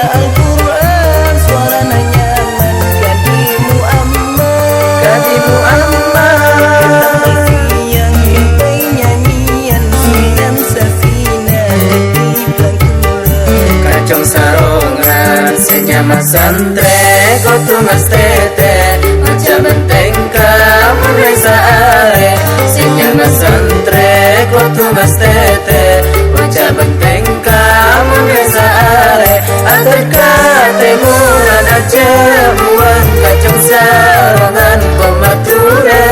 Al-Quran, suaranya nyaman, Kadimu Ammar. Kadimu Ammar. Yang impai nyanyian Sinan Safina di Bangkulan. Kacung sarongan senyama santre kotu mas tete aja benteng kamu resa are senyama santre kotu mas tete aja benteng kamu resa are agar katemu aja buang kacung sarongan komatura.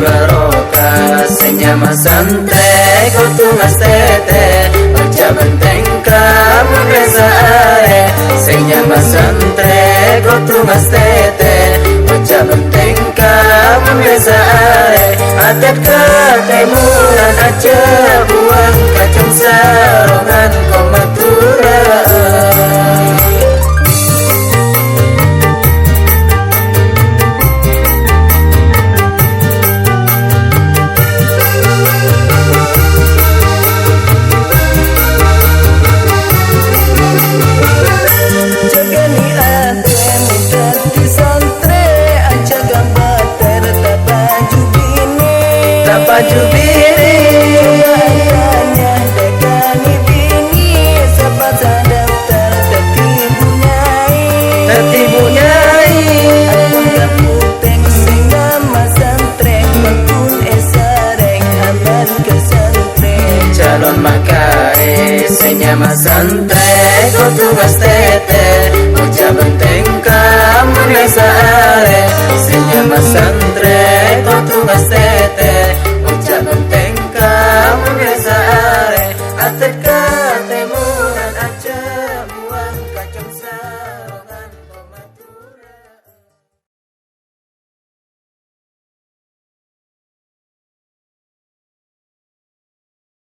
Barokah senyama santre kotu mas tete aja benteng kamu resa are senyama santre kotu mas tete aja benteng kamu resa are adat katemu lan aja buang kacung sarongan komatura. Baju bini tanya dagani bini siapa daftar tertibu nyai aku gaputeng singa masantrek makun esarek aman kesantrek calon makare senyama santrek kotu mas tete